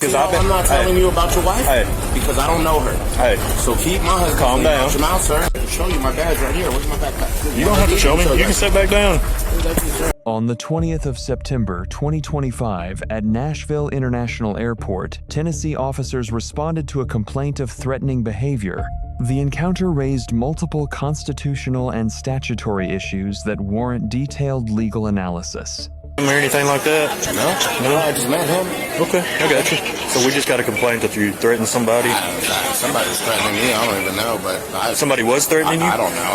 Because I'm not telling you about your wife because I don't know her. So keep my husband. Calm down. Out your mouth, sir. I can show you my badge right here. Where's my backpack? You don't have to show me. You can sit back down. On the 20th of September 2025 at Nashville International Airport, Tennessee officers responded to a complaint of threatening behavior. The encounter raised multiple constitutional and statutory issues that warrant detailed legal analysis. Or anything like that? No, I just met him. Okay, I got you. So we just got a complaint that you threatened somebody? Somebody's threatening me. I don't even know, but somebody was threatening you? I don't know.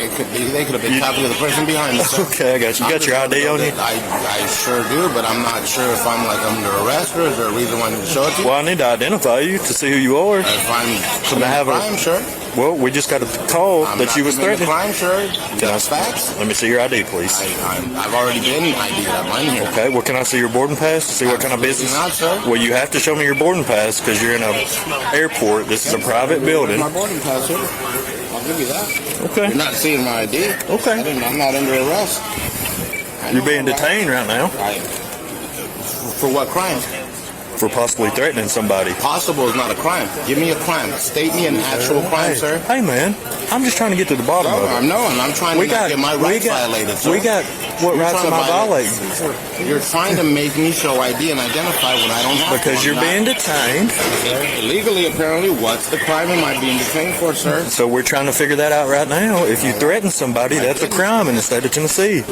It could be. They could have been talking to the person behind us. Okay, I got you. You got your ID on you? I sure do, but I'm not sure if I'm like under arrest or is there a reason why I need to show it to you? Well, I need to identify you to see who you are. If I'm committing a crime, sure. Well, we just got a call that you was threatening. Crime, sure. That's facts. Let me see your ID, please. I've already been ID'd. I'm in here. Okay, well, can I see your boarding pass to see what kind of business? Not, sir. Well, you have to show me your boarding pass because you're in an airport. This is a private building. My boarding pass, sir. I'll give you that. Okay. You're not seeing my ID. Okay. I'm not under arrest. You're being detained right now. For what crime? For possibly threatening somebody. Possible is not a crime. Give me a crime. State me an actual crime, sir. Hey, man. I'm just trying to get to the bottom of it. I know, and I'm trying to not get my rights violated, sir. We got what rights am I violating? You're trying to make me show ID and identify when I don't have because you're being detained. Illegally, apparently. What's the crime am I being detained for, sir? So we're trying to figure that out right now. If you threaten somebody, that's a crime in the state of Tennessee.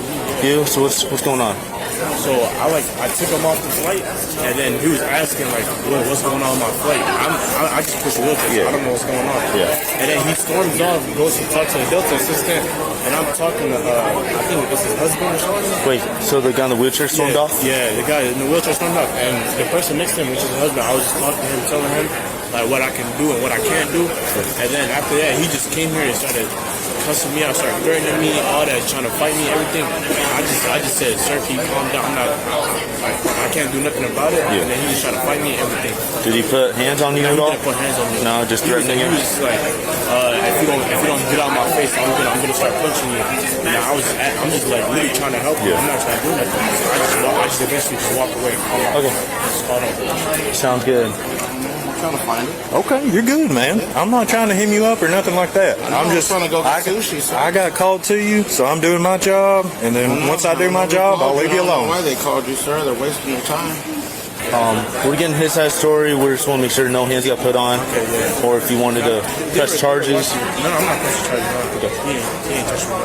Yeah, so what's going on? So I took him off the flight, and then he was asking like, what's going on with my flight? I just push a wheelchair, so I don't know what's going on. And then he storms off, goes to talk to the Delta assistant, and I'm talking to, I think it's his husband or something. Wait, so the guy in the wheelchair stormed off? Yeah, the guy in the wheelchair stormed off, and the person next to him, which is his husband, I was just talking to him, telling him like what I can do and what I can't do. And then after that, he just came here and started cussing me out, started threatening me, all that, trying to fight me, everything. I just said, sir, can you calm down? I can't do nothing about it. And then he just tried to fight me, everything. Did he put hands on you at all? He didn't put hands on me. No, just threatening you? He was just like, if you don't get out of my face, I'm gonna start punching you. And I'm just like really trying to help you. I'm not trying to do nothing. I just eventually just walk away. Okay. Sounds good. Trying to find it. Okay, you're good, man. I'm not trying to hem you up or nothing like that. I'm just trying to go get sushi, sir. I got called to you, so I'm doing my job, and then once I do my job, I'll leave you alone. Why they called you, sir? They're wasting your time. We're getting his side story. We just want to make sure no hands got put on, or if you wanted to press charges. No, I'm not pressing charges. Okay. He ain't touching me.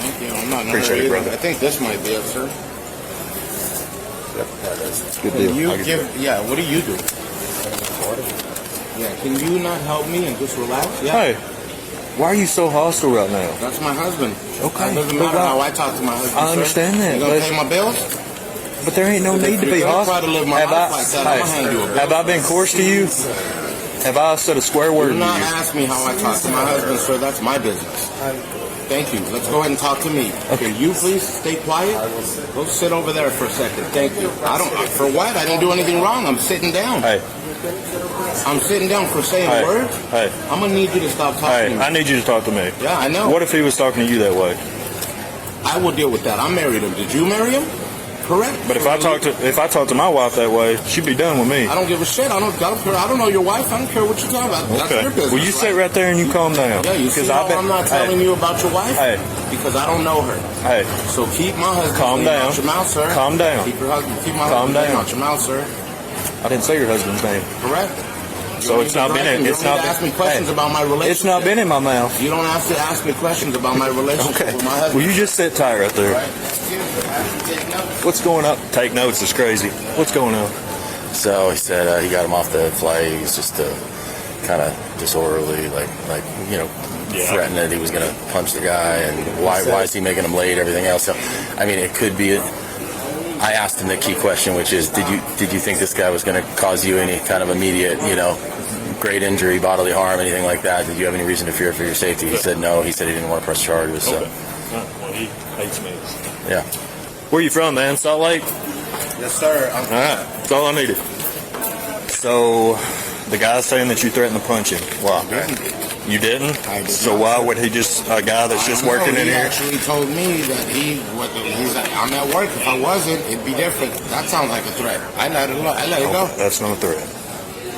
Thank you. I'm not. Appreciate it, brother. I think this might be it, sir. Yep, that's good deal. What do you do? Yeah, can you not help me and just relax? Yeah. Hey, why are you so hostile right now? That's my husband. Okay. It doesn't matter how I talk to my husband. I understand sir. that. You gonna pay my bills? But there ain't no need to be hostile. Try to live my life like that, I'm gonna hand you a bill. Have I been coarse to you? Have I said a square word to you? Do not ask me how I talk to my husband, sir. That's my business. Thank you. Let's go ahead and talk to me. Okay, you please stay quiet. Go sit over there for a second. Thank you. For what? I didn't do anything wrong. I'm sitting down. Hey. I'm sitting down for saying words. Hey. I'm going to need you to stop talking to me. I need you to talk to me. Yeah, I know. What if he was talking to you that way? I will deal with that. I married him. Did you marry him? Correct. But if I talk to my wife that way, she'd be done with me. I don't give a shit. I don't care. I don't know your wife. I don't care what you're talking about. That's your business. Well, you sit right there and you calm down. Yeah, you see how I'm not telling you about your wife? Hey. Because I don't know her. Hey. So keep my husband Calm down. out your mouth, sir. Calm down. Keep your husband. Keep my Calm husband down. out your mouth, sir. I didn't say your husband's name. Correct. So it's not been in. It's not ask me questions about my relationship. It's not been in my mouth. You don't have to ask me questions about my relationship with my husband. Well, you just sit tight right there. Right. What's going on? Take notes. It's crazy. What's going on? So he said he got him off the flight. He was just kind of disorderly, threatened that he was going to punch the guy, and why is he making him late? Everything else. So, I mean, it could be. I asked him the key question, which is, did you think this guy was going to cause you any kind of immediate, great injury, bodily harm, anything like that? Did you have any reason to fear for your safety? He said no. He said he didn't want to press charges. So. Well, he hates me. Yeah. Where you from, man? Salt Lake? Yes, sir. All right. That's all I needed. So, the guy's saying that you threatened to punch him. Why? You didn't? I did So not. why would he just, a guy that's just working in He here? actually told me that he's like, I'm at work. If I wasn't, it'd be different. That sounds like a threat. I let it go. That's not a threat.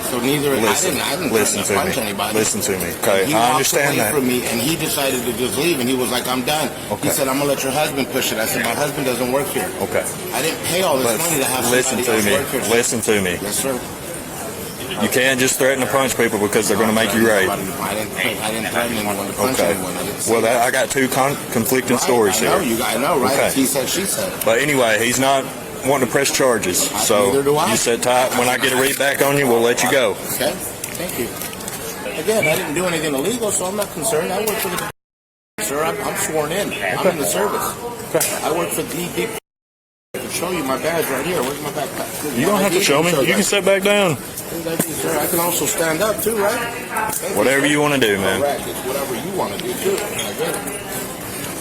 So neither Listen, I didn't listen to punch me. anybody. Listen to me. Okay, He I walked understand away that. from me, and he decided to just leave, and he was like, I'm done. Okay. He said, I'm going to let your husband push it. I said, my husband doesn't work here. Okay. I didn't pay all this But money to have listen somebody to else me. work here. Listen to me. Yes, sir. You can't just threaten to punch people because they're going to make you right. I didn't threaten anyone to punch Okay. anyone. I didn't say Well, that. I got two conflicting stories I know, here. I know, right? Okay. He said, she said. But anyway, he's not wanting to press charges. So Neither do I. you sit tight. When I get a read back on you, we'll let you go. Okay, thank you. Again, I didn't do anything illegal, so I'm not concerned. I work for the sir. I'm sworn in. I'm in the service. I work for the I can show you my badge right here. Where's my backpack? You don't have to show me. You can sit back down. Sir, I can also stand up too, right? Whatever you want to do, man. Correct. It's whatever you want to do too. I get it.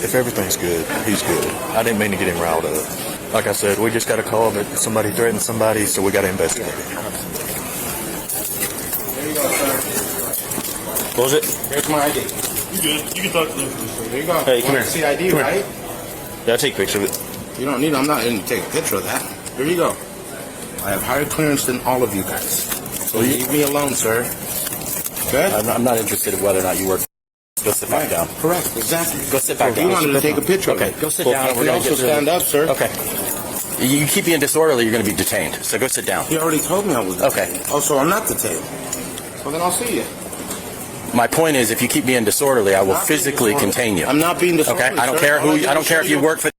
If everything's good, he's good. I didn't mean to get him riled up. Like I said, we just got a call that somebody threatened somebody, so we got to investigate it. There you go, sir. Close it. Here's my ID. You good? You can talk to them. There you go. Hey, come here. See ID, Come here. right? Yeah, I'll take a picture of it. You don't need. I'm not in to take a picture of that. Here you go. I have higher clearance than all of you guys. So leave me alone, sir. Good. I'm not interested in whether or not you work. Go sit back down. Correct. Exactly. Go sit back So down. you wanted to take a picture. Okay, of it. go sit Well, down. if We're you gonna also get through stand it. up, sir. Okay. You keep being disorderly, you're going to be detained. So go sit down. He already told me I was. Okay. Oh, so I'm not detained. So then I'll see you. My point is, if you keep being disorderly, I will I'm not being physically disorderly. contain you. I'm not being disorderly. Okay. I don't sir. care All who. did I don't was care show if you work for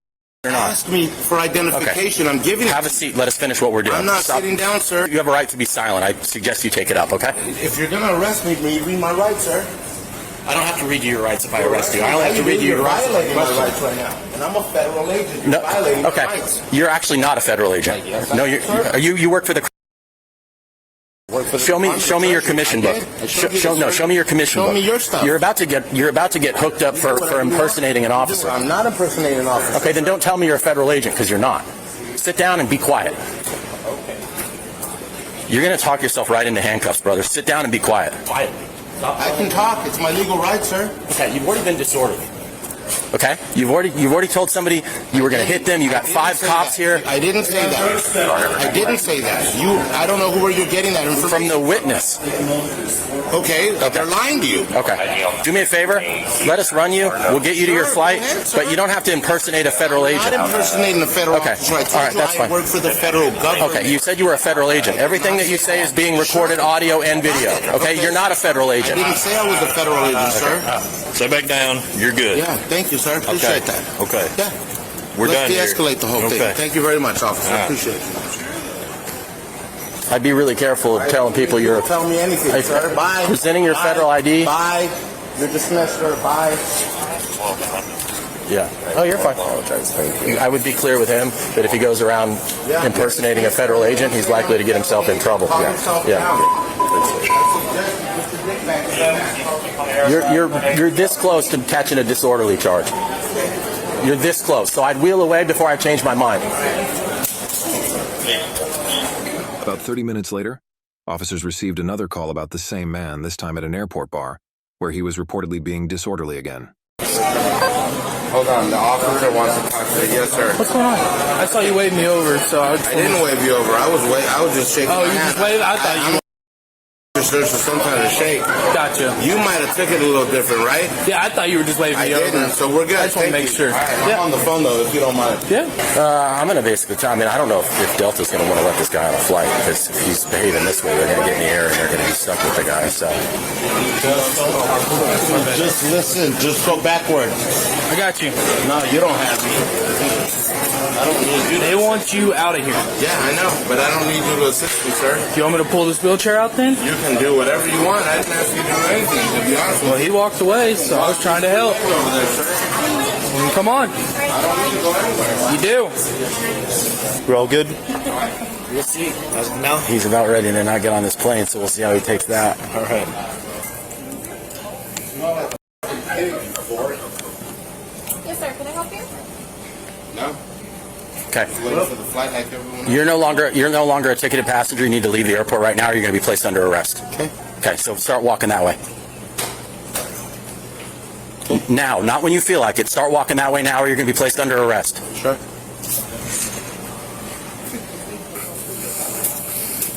or not. Ask me for identification. I'm giving it. Have a seat. Let us finish what we're doing. I'm not Stop. sitting down, sir. You have a right to be silent. I suggest you take it up. Okay. If you're gonna arrest me, you read my rights, sir. I don't have to read you your rights if I arrest you. I only have to read you You're your rights. violating my rights right now, and I'm a federal agent. You're No. violating my Okay. rights. You're actually not a federal agent. Yes, No. I am, You work for the. Show me your commission book. Show me your commission book. Show me your stuff. You're about to get hooked up for impersonating an officer. I'm not impersonating an officer. Okay, then don't tell me you're a federal agent because you're not. Sit down and be quiet. You're going to talk yourself right into handcuffs, brother. Sit down and be quiet. Quiet. I can talk. It's my legal right, sir. Okay, you've already been disorderly. Okay, you've already told somebody you were going to hit them. You got 5 cops here. I didn't say that. I didn't say that. I don't know where you're getting that information From the witness. Okay, they're lying to you. Okay. Do me a favor. Let us run you. We'll get you to your Sure, flight, go ahead, sir. but you don't have to impersonate a federal I'm agent. not impersonating a federal Okay. officer. I told All right, you that's I fine. work for the federal government. Okay, you said you were a federal agent. Everything that you say is being recorded audio and video. Okay, you're not a federal I agent. didn't say I was a federal agent, sir. Sit back down. You're good. Yeah, thank you, sir. Appreciate that. Okay. Yeah. We're Let's done here. de-escalate the whole Okay. thing. Thank you very much, officer. I right. appreciate it. I'd be really careful of telling people you're Tell me anything, Hey, sir. Bye. presenting your Bye. federal ID. Bye. You're dismissed, sir. Bye. Yeah. Oh, you're fine. I would be clear with him that if he goes around impersonating a federal agent, he's likely to get himself in trouble. You're this close to catching a disorderly charge. You're this close. So I'd wheel away before I change my mind. About 30 minutes later, officers received another call about the same man, this time at an airport bar, where he was reportedly being disorderly again. Hold on. The officer wants to talk to you. Yes, sir. What's going on? I saw you wave me over, so I didn't wave you over. I was just shaking Oh, my you hand. just waved? I thought you... There's some kind of shake. Gotcha. You might have took it a little different, right? Yeah, I thought you were just waving I me over. didn't. So we're good. I just want to Thank make you. sure. All right, Yeah. I'm on the phone, though, if you don't mind. Yeah. I'm going to basically tell. I mean, I don't know if Delta's going to want to let this guy on a flight because if he's behaving this way, they're going to get in the air and they're going to be stuck with the guy. So Just listen. Just go backwards. I got you. No, you don't have me. I don't need you. They want you out of here. Yeah, I know, but I don't need you to assist me, sir. Do you want me to pull this wheelchair out then? You can do whatever you want. I didn't ask you to do anything, to be honest with Well, he walked away, so I was trying to help. you. Over there, sir. Well, come on. I don't need to go anywhere. You do. We're all good? we'll see. Now he's about ready to not get on this plane, so we'll see how he takes that. All right. Yes, sir. Can I help you? No? Okay. Waiting for the flight like everyone else. You're no longer a ticketed passenger. You need to leave the airport right now, or you're going to be placed under arrest. Okay. Okay, so start walking that way. Now, not when you feel like it. Start walking that way now or you're going to be placed under arrest. Sure.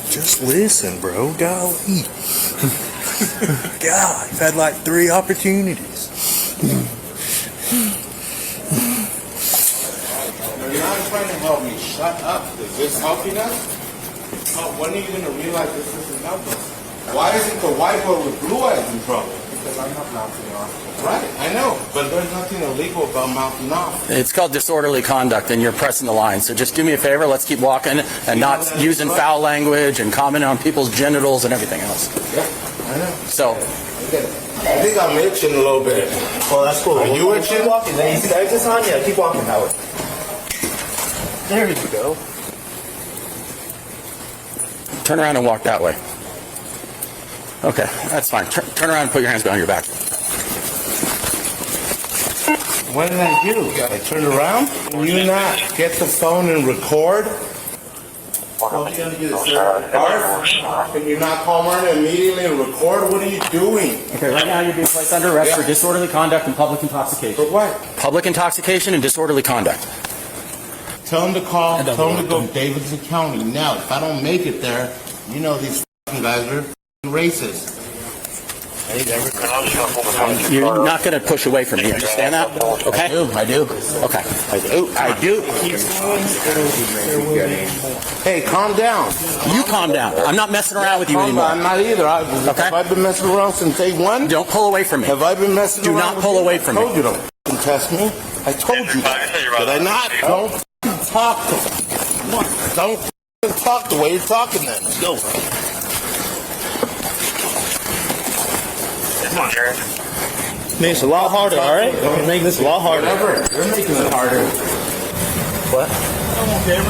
Just listen, bro. Golly. God, I've had like 3 opportunities. You're not trying to help me. Shut up. Is this helping us? Oh, when are you going to realize this isn't helping? Why isn't the white boy with blue eyes in trouble? Because I'm not mouthing off. Right, I know, but there's nothing illegal about mouthing off. It's called disorderly conduct, and you're pressing the line. So just do me a favor. Let's keep walking and not using foul language and commenting on people's genitals and everything else. Yeah, I know. So, I think I'm itching a little bit. Well, that's cool. Are you itching? Keep walking. Then you see the exit sign? Yeah, keep walking that way. There you go. turn around and walk that way. Okay, that's fine. Turn around and put your hands behind your back. What did I do? I turned around? Can you not get the phone and record? Well, you're gonna do this, sir. Can you not call Martin immediately and record? What are you doing? Okay, right now you're being placed under arrest for disorderly conduct and public intoxication. For what? Public intoxication and disorderly conduct. Tell him to call, tell him to go to Davidson County. Now, if I don't make it there, you know these guys are racist. You're not going to push away from me. You understand that? Okay? I do. Okay. I do. Hey, calm down. You calm down. I'm not messing around with you anymore. I'm not either. Okay? Have I been messing around since day one? Don't pull away from me. Have I been messing around? Do not pull away from me. I told you don't f***ing test me. I told you that. Did I not? Don't f***ing talk to me. Don't f***ing talk the way you're talking then. Go. Come on, Jared. Makes it a lot harder, all right? You're making this a lot harder. Whatever. You're making it harder. What? Okay.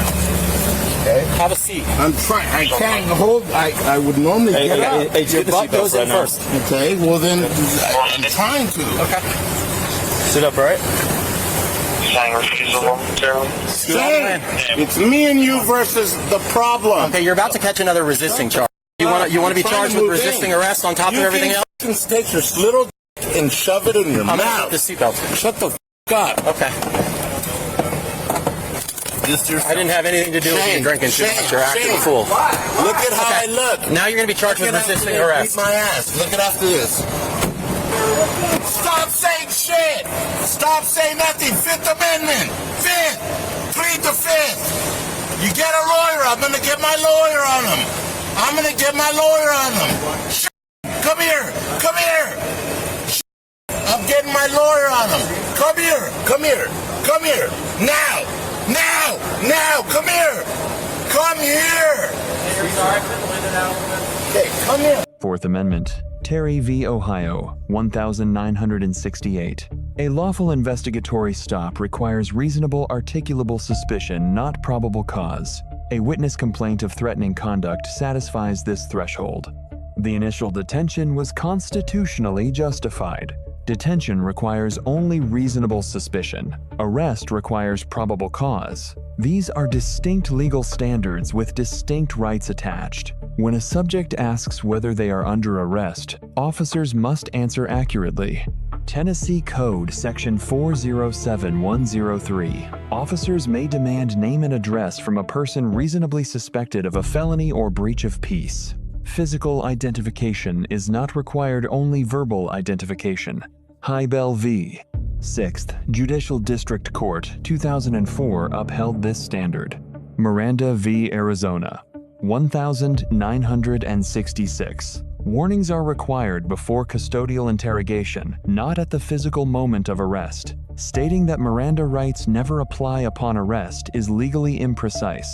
Have a seat. I'm trying. I can't hold. I would normally get up. Hey, Your butt goes in first. Okay. Well then, I'm trying to. Okay. Sit up, all right? Shane, it's me and you versus the problem. Okay, you're about to catch another resisting charge. You want to be charged with resisting arrest on top of everything else? You can take your little and shove it in your I'm gonna mouth. put the seatbelt. Shut the up. Okay. I didn't have anything to do with you drinking too much. You're acting a fool. Look at how I look. Now you're going to be charged with resisting arrest. Beat my ass. Look at after this. Stop saying shit. Stop saying nothing. Fifth Amendment. Fifth. Plead the fifth. You get a lawyer. I'm going to get my lawyer on him. I'm going to get my lawyer on him. Shit. Come here. Come here. Shit. I'm getting my lawyer on him. Come here. Come here. Come here. Now. Now. Now. Come here. Come here. Okay, come here. Fourth Amendment. Terry v. Ohio, 1968. A lawful investigatory stop requires reasonable articulable suspicion, not probable cause. A witness complaint of threatening conduct satisfies this threshold. The initial detention was constitutionally justified. Detention requires only reasonable suspicion. Arrest requires probable cause. These are distinct legal standards with distinct rights attached. When a subject asks whether they are under arrest, officers must answer accurately. Tennessee Code Section 407103. Officers may demand name and address from a person reasonably suspected of a felony or breach of peace. Physical identification is not required, only verbal identification. Hybel v. 6th Judicial District Court, 2004 upheld this standard. Miranda v. Arizona, 1966. Warnings are required before custodial interrogation, not at the physical moment of arrest. Stating that Miranda rights never apply upon arrest is legally imprecise.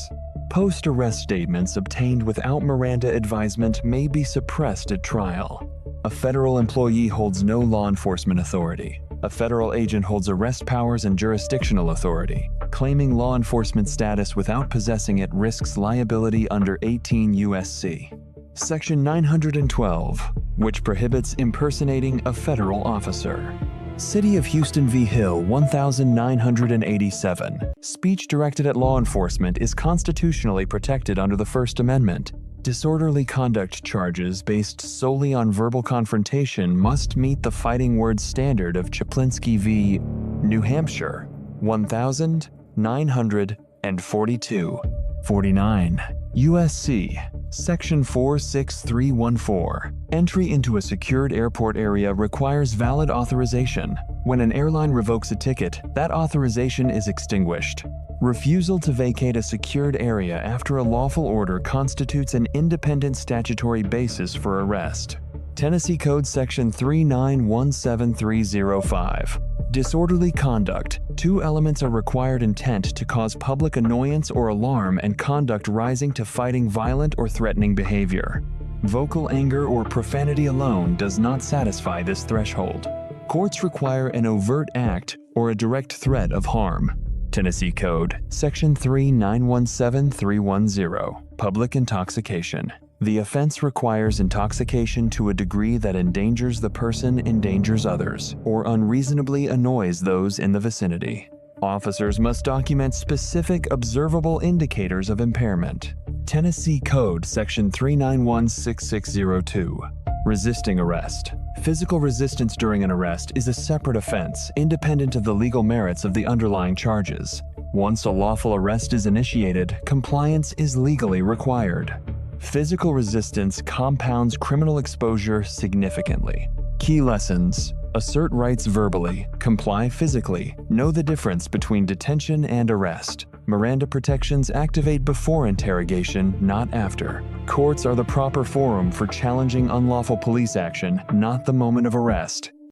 Post-arrest statements obtained without Miranda advisement may be suppressed at trial. A federal employee holds no law enforcement authority. A federal agent holds arrest powers and jurisdictional authority. Claiming law enforcement status without possessing it risks liability under 18 U.S.C. Section 912, which prohibits impersonating a federal officer. City of Houston v. Hill, 1987. Speech directed at law enforcement is constitutionally protected under the First Amendment. Disorderly conduct charges based solely on verbal confrontation must meet the fighting words standard of Chaplinsky v. New Hampshire, 1942. 49. USC, Section 46314. Entry into a secured airport area requires valid authorization. When an airline revokes a ticket, that authorization is extinguished. Refusal to vacate a secured area after a lawful order constitutes an independent statutory basis for arrest. Tennessee Code Section 3917305. Disorderly conduct. 2 elements are required: intent to cause public annoyance or alarm and conduct rising to fighting violent or threatening behavior. Vocal anger or profanity alone does not satisfy this threshold. Courts require an overt act or a direct threat of harm. Tennessee Code, Section 3917310, Public Intoxication. The offense requires intoxication to a degree that endangers the person, endangers others, or unreasonably annoys those in the vicinity. Officers must document specific observable indicators of impairment. Tennessee Code, Section 3916602. Resisting arrest. Physical resistance during an arrest is a separate offense, independent of the legal merits of the underlying charges. Once a lawful arrest is initiated, compliance is legally required. Physical resistance compounds criminal exposure significantly. Key lessons: assert rights verbally, comply physically, know the difference between detention and arrest. Miranda protections activate before interrogation, not after. Courts are the proper forum for challenging unlawful police action, not the moment of arrest.